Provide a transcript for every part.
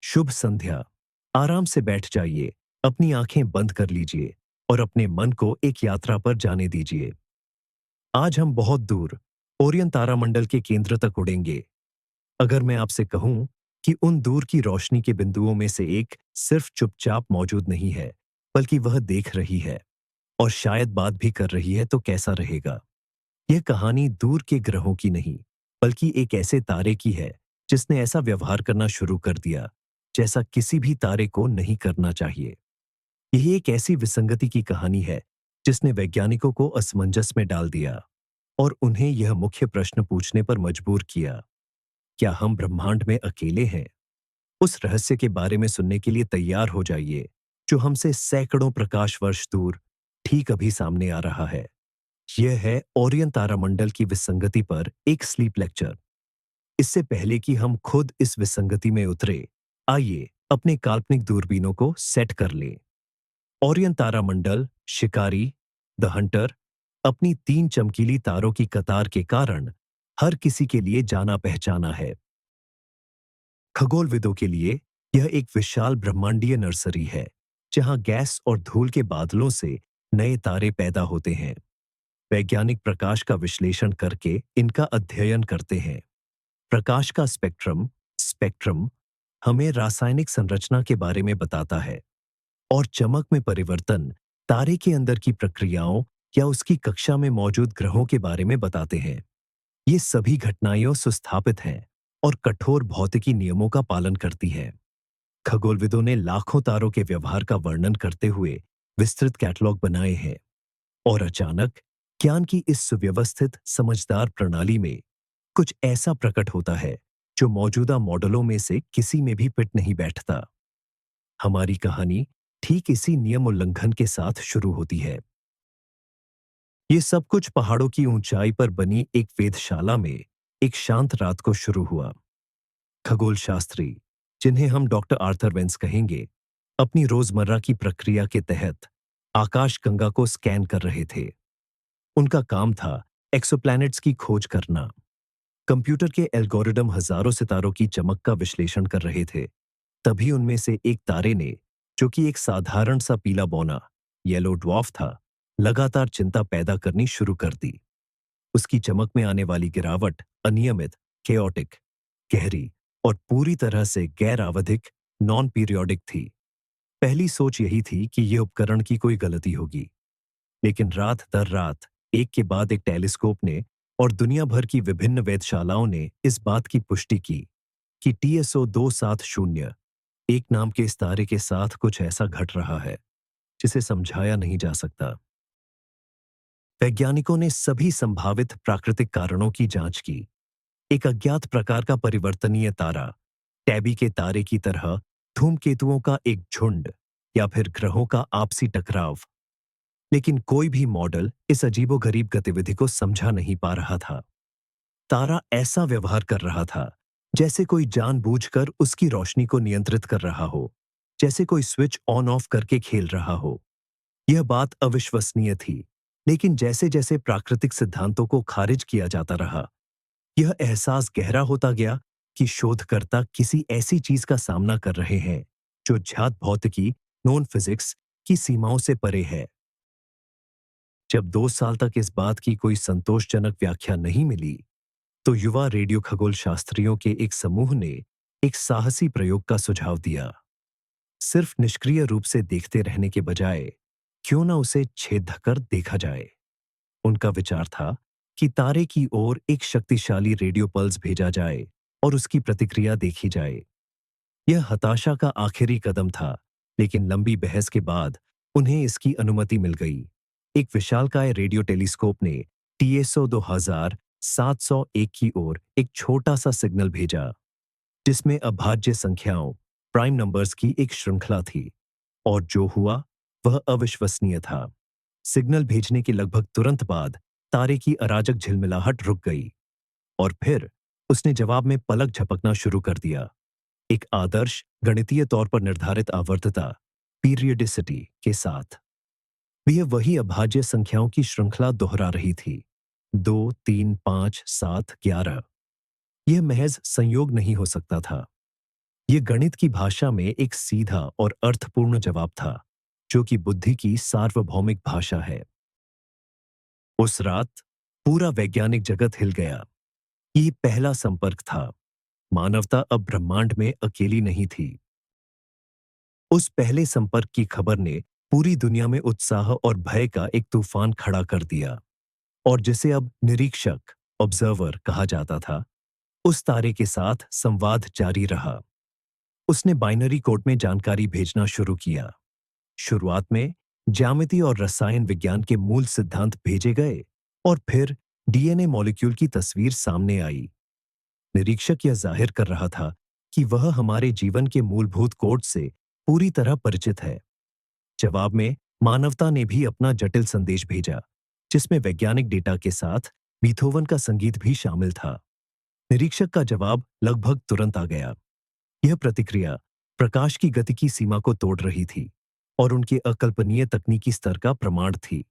शुभ संध्या। आराम से बैठ जाइए, अपनी आंखें बंद कर लीजिए और अपने मन को एक यात्रा पर जाने दीजिए। आज हम बहुत दूर ओरियन तारामंडल के केंद्र तक उड़ेंगे। अगर मैं आपसे कहूं कि उन दूर की रोशनी के बिंदुओं में से एक सिर्फ चुपचाप मौजूद नहीं है, बल्कि वह देख रही है और शायद बात भी कर रही है, तो कैसा रहेगा? यह कहानी दूर के ग्रहों की नहीं, बल्कि एक ऐसे तारे की है जिसने ऐसा व्यवहार करना शुरू कर दिया जैसा किसी भी तारे को नहीं करना चाहिए। यही एक ऐसी विसंगति की कहानी है जिसने वैज्ञानिकों को असमंजस में डाल दिया और उन्हें यह मुख्य प्रश्न पूछने पर मजबूर किया, क्या हम ब्रह्मांड में अकेले हैं? उस रहस्य के बारे में सुनने के लिए तैयार हो जाइए, जो हमसे सैकड़ों प्रकाश वर्ष दूर ठीक अभी सामने आ रहा है। यह है ओरियन तारामंडल की विसंगति पर एक स्लीप लेक्चर। इससे पहले कि हम खुद इस विसंगति में उतरे, आइए अपने काल्पनिक दूरबीनों को सेट कर लें। ओरियन तारामंडल, शिकारी, द हंटर, अपनी 3 चमकीली तारों की कतार के कारण हर किसी के लिए जाना पहचाना है। खगोलविदों के लिए यह एक विशाल ब्रह्मांडीय नर्सरी है, जहां गैस और धूल के बादलों से नए तारे पैदा होते हैं। वैज्ञानिक प्रकाश का विश्लेषण करके इनका अध्ययन करते हैं। प्रकाश का स्पेक्ट्रम स्पेक्ट्रम हमें रासायनिक संरचना के बारे में बताता है और चमक में परिवर्तन तारे के अंदर की प्रक्रियाओं या उसकी कक्षा में मौजूद ग्रहों के बारे में बताते हैं। ये सभी घटनाएं सुस्थापित हैं और कठोर भौतिकी नियमों का पालन करती हैं। खगोलविदों ने लाखों तारों के व्यवहार का वर्णन करते हुए विस्तृत कैटलॉग बनाए हैं और अचानक ज्ञान की इस सुव्यवस्थित समझदार प्रणाली में कुछ ऐसा प्रकट होता है जो मौजूदा मॉडलों में से किसी में भी फिट नहीं बैठता। हमारी कहानी ठीक इसी नियम उल्लंघन के साथ शुरू होती है। ये सब कुछ पहाड़ों की ऊंचाई पर बनी एक वेधशाला में एक शांत रात को शुरू हुआ। खगोल शास्त्री, जिन्हें हम डॉक्टर आर्थर वेंस कहेंगे, अपनी रोजमर्रा की प्रक्रिया के तहत आकाश गंगा को स्कैन कर रहे थे। उनका काम था एक्सोप्लैनेट्स की खोज करना। कंप्यूटर के एल्गोरिदम हजारों सितारों की चमक का विश्लेषण कर रहे थे। तभी उनमें से एक तारे ने, जो कि एक साधारण सा पीला बौना येलो ड्वार्फ था, लगातार चिंता पैदा करनी शुरू कर दी। उसकी चमक में आने वाली गिरावट अनियमित, केओटिक, गहरी और पूरी तरह से गैर आवधिक नॉन पीरियोडिक थी। पहली सोच यही थी कि यह उपकरण की कोई गलती होगी, लेकिन रात दर रात एक के बाद एक टेलीस्कोप ने और दुनिया भर की विभिन्न वेधशालाओं ने इस बात की पुष्टि की कि TSO 270 एक नाम के इस तारे के साथ कुछ ऐसा घट रहा है जिसे समझाया नहीं जा सकता। वैज्ञानिकों ने सभी संभावित प्राकृतिक कारणों की जांच की। एक अज्ञात प्रकार का परिवर्तनीय तारा, टैबी के तारे की तरह, धूमकेतुओं का एक झुंड या फिर ग्रहों का आपसी टकराव। लेकिन कोई भी मॉडल इस अजीबोगरीब गतिविधि को समझा नहीं पा रहा था। तारा ऐसा व्यवहार कर रहा था जैसे कोई जानबूझकर उसकी रोशनी को नियंत्रित कर रहा हो, जैसे कोई स्विच ऑन ऑफ करके खेल रहा हो। यह बात अविश्वसनीय थी, लेकिन जैसे जैसे प्राकृतिक सिद्धांतों को खारिज किया जाता रहा, यह एहसास गहरा होता गया कि शोधकर्ता किसी ऐसी चीज का सामना कर रहे हैं जो ज्ञात भौतिकी, नोन फिजिक्स की सीमाओं से परे है। जब 2 साल तक इस बात की कोई संतोषजनक व्याख्या नहीं मिली, तो युवा रेडियो खगोल शास्त्रियों के एक समूह ने एक साहसी प्रयोग का सुझाव दिया। सिर्फ निष्क्रिय रूप से देखते रहने के बजाय क्यों न उसे छेद कर देखा जाए। उनका विचार था कि तारे की ओर एक शक्तिशाली रेडियो पल्स भेजा जाए और उसकी प्रतिक्रिया देखी जाए। यह हताशा का आखिरी कदम था, लेकिन लंबी बहस के बाद उन्हें इसकी अनुमति मिल गई। एक विशालकाय रेडियो टेलीस्कोप ने TSO 2701 की ओर एक छोटा सा सिग्नल भेजा, जिसमें अभाज्य संख्याओं, प्राइम नंबर्स की एक श्रृंखला थी, और जो हुआ वह अविश्वसनीय था। सिग्नल भेजने के लगभग तुरंत बाद तारे की अराजक झिलमिलाहट रुक गई और फिर उसने जवाब में पलक झपकना शुरू कर दिया, एक आदर्श गणितीय तौर पर निर्धारित आवर्तता पीरियडिसिटी के साथ। वह वही अभाज्य संख्याओं की श्रृंखला दोहरा रही थी, 2, 3, 5, 7, 11। यह महज संयोग नहीं हो सकता था। ये गणित की भाषा में एक सीधा और अर्थपूर्ण जवाब था, जो कि बुद्धि की सार्वभौमिक भाषा है। उस रात पूरा वैज्ञानिक जगत हिल गया। ये पहला संपर्क था। मानवता अब ब्रह्मांड में अकेली नहीं थी। उस पहले संपर्क की खबर ने पूरी दुनिया में उत्साह और भय का एक तूफान खड़ा कर दिया। और जिसे अब निरीक्षक, ऑब्जर्वर कहा जाता था, उस तारे के साथ संवाद जारी रहा। उसने बाइनरी कोड में जानकारी भेजना शुरू किया। शुरुआत में ज्यामिति और रसायन विज्ञान के मूल सिद्धांत भेजे गए और फिर डीएनए मॉलिक्यूल की तस्वीर सामने आई। निरीक्षक यह जाहिर कर रहा था कि वह हमारे जीवन के मूलभूत कोड से पूरी तरह परिचित है। जवाब में मानवता ने भी अपना जटिल संदेश भेजा, जिसमें वैज्ञानिक डेटा के साथ बीथोवन का संगीत भी शामिल था। निरीक्षक का जवाब लगभग तुरंत आ गया। यह प्रतिक्रिया प्रकाश की गति की सीमा को तोड़ रही थी और उनके अकल्पनीय तकनीकी स्तर का प्रमाण थी।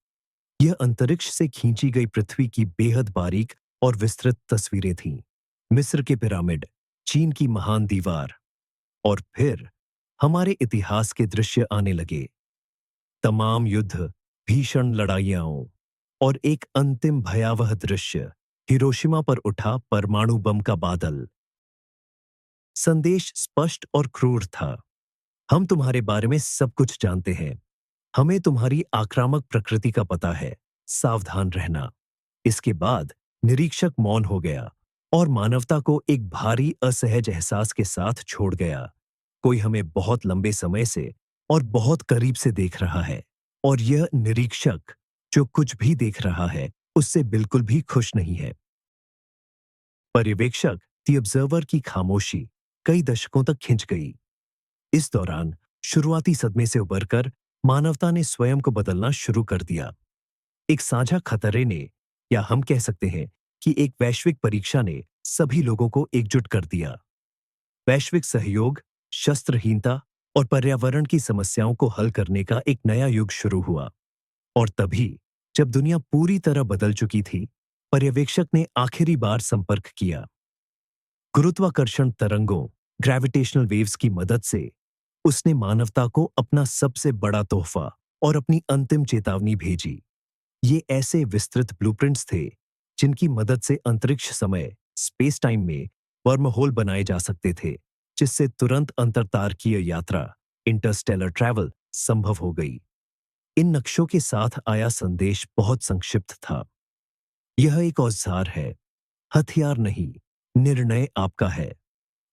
यह अंतरिक्ष से खींची गई पृथ्वी की बेहद बारीक और विस्तृत तस्वीरें थीं। मिस्र के पिरामिड, चीन की महान दीवार और फिर हमारे इतिहास के दृश्य आने लगे। तमाम युद्ध, भीषण लड़ाइयाओं और एक अंतिम भयावह दृश्य, हिरोशिमा पर उठा परमाणु बम का बादल। संदेश स्पष्ट और क्रूर था। हम तुम्हारे बारे में सब कुछ जानते हैं। हमें तुम्हारी आक्रामक प्रकृति का पता है। सावधान रहना। इसके बाद निरीक्षक मौन हो गया और मानवता को एक भारी असहज एहसास के साथ छोड़ गया। कोई हमें बहुत लंबे समय से और बहुत करीब से देख रहा है और यह निरीक्षक जो कुछ भी देख रहा है उससे बिल्कुल भी खुश नहीं है। पर्यवेक्षक द ऑब्जर्वर की खामोशी कई दशकों तक खिंच गई। इस दौरान शुरुआती सदमे से उबरकर मानवता ने स्वयं को बदलना शुरू कर दिया। एक साझा खतरे ने, या हम कह सकते हैं कि एक वैश्विक परीक्षा ने सभी लोगों को एकजुट कर दिया। वैश्विक सहयोग, शस्त्रहीनता और पर्यावरण की समस्याओं को हल करने का एक नया युग शुरू हुआ। और तभी, जब दुनिया पूरी तरह बदल चुकी थी, पर्यवेक्षक ने आखिरी बार संपर्क किया। गुरुत्वाकर्षण तरंगों, ग्रेविटेशनल वेव्स की मदद से उसने मानवता को अपना सबसे बड़ा तोहफा और अपनी अंतिम चेतावनी भेजी। ये ऐसे विस्तृत ब्लूप्रिंट्स थे जिनकी मदद से अंतरिक्ष समय, स्पेस टाइम में वर्महोल बनाए जा सकते थे, जिससे तुरंत अंतरतारकीय यात्रा, इंटरस्टेलर ट्रैवल संभव हो गई। इन नक्शों के साथ आया संदेश बहुत संक्षिप्त था। यह एक औजार है, हथियार नहीं, निर्णय आपका है।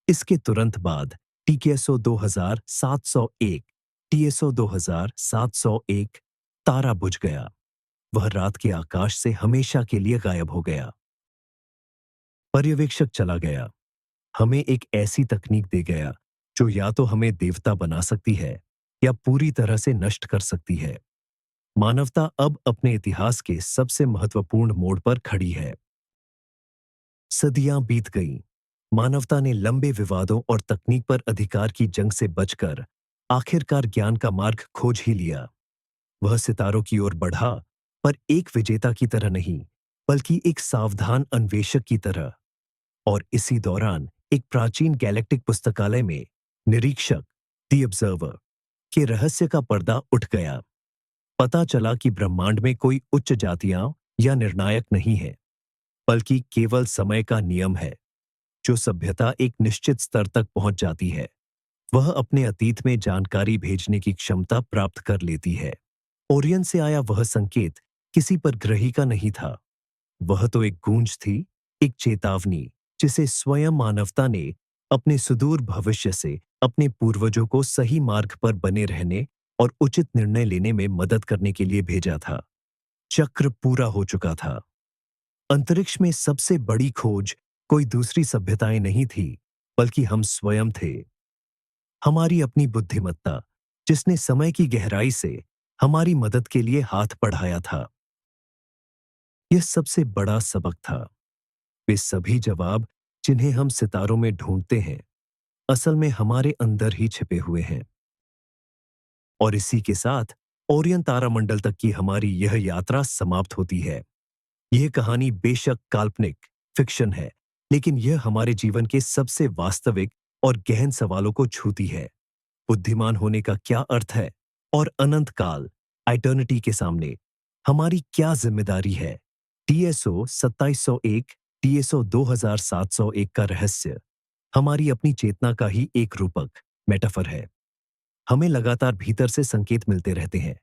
इसके तुरंत बाद टीकेएसओ 2701, टीएसओ 2701 तारा बुझ गया। वह रात के आकाश से हमेशा के लिए गायब हो गया। पर्यवेक्षक चला गया, हमें एक ऐसी तकनीक दे गया जो या तो हमें देवता बना सकती है या पूरी तरह से नष्ट कर सकती है। मानवता अब अपने इतिहास के सबसे महत्वपूर्ण मोड़ पर खड़ी है। सदियां बीत गईं। मानवता ने लंबे विवादों और तकनीक पर अधिकार की जंग से बचकर आखिरकार ज्ञान का मार्ग खोज ही लिया। वह सितारों की ओर बढ़ा, पर एक विजेता की तरह नहीं, बल्कि एक सावधान अन्वेषक की तरह। और इसी दौरान एक प्राचीन गैलेक्टिक पुस्तकालय में निरीक्षक, द ऑब्जर्वर के रहस्य का पर्दा उठ गया। पता चला कि ब्रह्मांड में कोई उच्च जातियां या निर्णायक नहीं है, बल्कि केवल समय का नियम है। जो सभ्यता एक निश्चित स्तर तक पहुंच जाती है, वह अपने अतीत में जानकारी भेजने की क्षमता प्राप्त कर लेती है। ओरियन से आया वह संकेत किसी पर ग्रही का नहीं था। वह तो एक गूंज थी, एक चेतावनी, जिसे स्वयं मानवता ने अपने सुदूर भविष्य से अपने पूर्वजों को सही मार्ग पर बने रहने और उचित निर्णय लेने में मदद करने के लिए भेजा था। चक्र पूरा हो चुका था। अंतरिक्ष में सबसे बड़ी खोज कोई दूसरी सभ्यताएं नहीं थी, बल्कि हम स्वयं थे। हमारी अपनी बुद्धिमत्ता, जिसने समय की गहराई से हमारी मदद के लिए हाथ बढ़ाया था। यह सबसे बड़ा सबक था। वे सभी जवाब जिन्हें हम सितारों में ढूंढते हैं, असल में हमारे अंदर ही छिपे हुए हैं। और इसी के साथ ओरियन तारामंडल तक की हमारी यह यात्रा समाप्त होती है। यह कहानी बेशक काल्पनिक, फिक्शन है, लेकिन यह हमारे जीवन के सबसे वास्तविक और गहन सवालों को छूती है। बुद्धिमान होने का क्या अर्थ है और अनंत काल इटर्निटी के सामने हमारी क्या जिम्मेदारी है। टीएसओ 2701 टीएसओ 2701 का रहस्य हमारी अपनी चेतना का ही एक रूपक मेटाफर है। हमें लगातार भीतर से संकेत मिलते रहते हैं।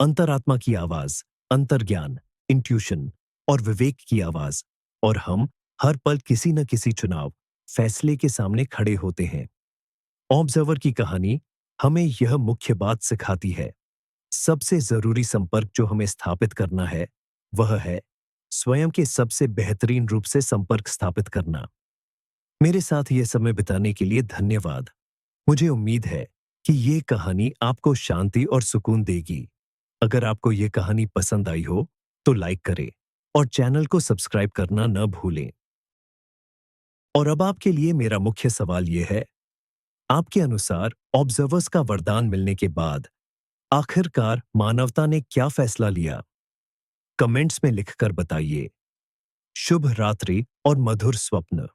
अंतरात्मा की आवाज, अंतर्ज्ञान, इंट्यूशन और विवेक की आवाज, और हम हर पल किसी न किसी चुनाव, फैसले के सामने खड़े होते हैं। ऑब्जर्वर की कहानी हमें यह मुख्य बात सिखाती है। सबसे जरूरी संपर्क जो हमें स्थापित करना है, वह है स्वयं के सबसे बेहतरीन रूप से संपर्क स्थापित करना। मेरे साथ यह समय बिताने के लिए धन्यवाद। मुझे उम्मीद है कि ये कहानी आपको शांति और सुकून देगी। अगर आपको ये कहानी पसंद आई हो, तो लाइक करें और चैनल को सब्सक्राइब करना न भूलें। और अब आपके लिए मेरा मुख्य सवाल यह है, आपके अनुसार ऑब्जर्वर्स का वरदान मिलने के बाद आखिरकार मानवता ने क्या फैसला लिया? कमेंट्स में लिखकर बताइए। शुभ रात्रि और मधुर स्वप्न।